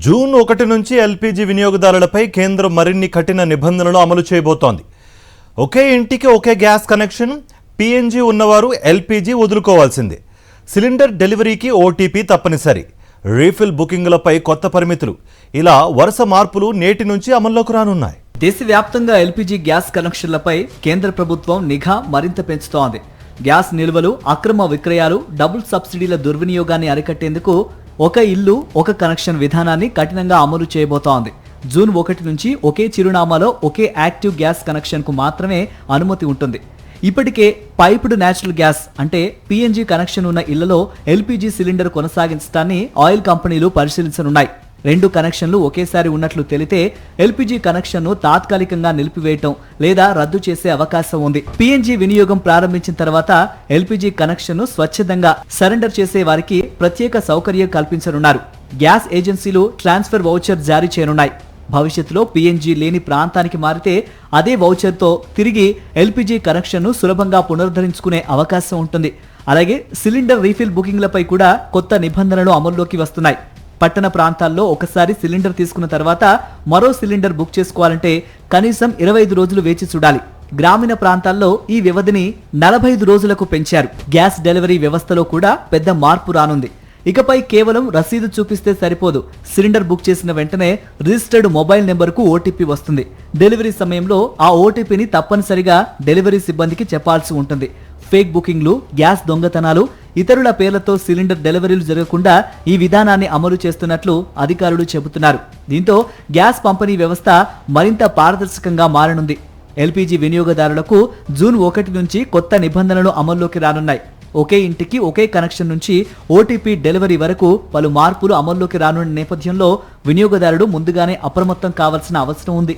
June 1 నుంచి LPG వినియోగదారులపై కేంద్రం మరిన్ని కఠిన నిబంధనలు అమలు చేయబోతోంది. ఒకే ఇంటికి ఒకే గ్యాస్ కనెక్షన్, పీఎన్జీ ఉన్నవారు ఎల్పీజీ వదులుకోవాల్సిందే. సిలిండర్ డెలివరీకి ఓటీపీ తప్పనిసరి. రీఫిల్ బుకింగ్లపై కొత్త పరిమితులు. ఇలా వరుస మార్పులు నేటి నుంచి అమల్లోకి రానున్నాయి. దేశవ్యాప్తంగా ఎల్పీజీ గ్యాస్ కనెక్షన్లపై కేంద్ర ప్రభుత్వం నిఘా మరింత పెంచుతోంది. గ్యాస్ నిల్వలు, అక్రమ విక్రయాలు, డబుల్ సబ్సిడీల దుర్వినియోగాన్ని అరికట్టేందుకు ఒక ఇల్లు ఒక కనెక్షన్ విధానాన్ని కఠినంగా అమలు చేయబోతోంది. జూన్ 1 నుంచి ఒకే చిరునామాలో ఒకే యాక్టివ్ గ్యాస్ కనెక్షన్కు మాత్రమే అనుమతి ఉంటుంది. ఇప్పటికే పైప్డ్ నేచురల్ గ్యాస్ అంటే పీఎన్జీ కనెక్షన్ ఉన్న ఇళ్లలో ఎల్పీజీ సిలిండర్ కొనసాగించడాన్ని ఆయిల్ కంపెనీలు పరిశీలించనున్నాయి. 2 కనెక్షన్లు ఒకేసారి ఉన్నట్లు తెలితే ఎల్పీజీ కనెక్షన్ను తాత్కాలికంగా నిలిపివేయటం లేదా రద్దు చేసే అవకాశం ఉంది. పీఎన్జీ వినియోగం ప్రారంభించిన తర్వాత ఎల్పీజీ కనెక్షన్ను స్వచ్ఛందంగా సరెండర్ చేసే వారికి ప్రత్యేక సౌకర్యం కల్పించనున్నారు. గ్యాస్ ఏజెన్సీలు ట్రాన్స్ఫర్ వౌచర్ జారీ చేయనున్నాయి. భవిష్యత్తులో పీఎన్జీ లేని ప్రాంతానికి మారితే అదే వౌచర్తో తిరిగి ఎల్పీజీ కనెక్షన్ను సులభంగా పునరుద్ధరించుకునే అవకాశం ఉంటుంది. అలాగే సిలిండర్ రీఫిల్ బుకింగ్లపై కూడా కొత్త నిబంధనలు అమల్లోకి వస్తున్నాయి. పట్టణ ప్రాంతాల్లో ఒకసారి సిలిండర్ తీసుకున్న తర్వాత మరో సిలిండర్ బుక్ చేసుకోవాలంటే కనీసం 25 రోజులు వేచి చూడాలి. గ్రామీణ ప్రాంతాల్లో ఈ వ్యవధిని 45 రోజులకు పెంచారు. గ్యాస్ డెలివరీ వ్యవస్థలో కూడా పెద్ద మార్పు రానుంది. ఇకపై కేవలం రసీదు చూపిస్తే సరిపోదు. సిలిండర్ బుక్ చేసిన వెంటనే రిజిస్టర్డ్ మొబైల్ నెంబర్కు ఓటీపీ వస్తుంది. డెలివరీ సమయంలో ఆ ఓటీపీని తప్పనిసరిగా డెలివరీ సిబ్బందికి చెప్పాల్సి ఉంటుంది. ఫేక్ బుకింగ్లు, గ్యాస్ దొంగతనాలు, ఇతరుల పేర్లతో సిలిండర్ డెలివరీలు జరగకుండా ఈ విధానాన్ని అమలు చేస్తున్నట్లు అధికారులు చెబుతున్నారు. దీంతో గ్యాస్ పంపిణీ వ్యవస్థ మరింత పారదర్శకంగా మారనుంది. ఎల్పీజీ వినియోగదారులకు జూన్ 1 నుంచి కొత్త నిబంధనలు అమల్లోకి రానున్నాయి. ఒకే ఇంటికి ఒకే కనెక్షన్ నుంచి ఓటీపీ డెలివరీ వరకు పలు మార్పులు అమల్లోకి రానున్న నేపథ్యంలో వినియోగదారుడు ముందుగానే అప్రమత్తం కావాల్సిన అవసరం ఉంది.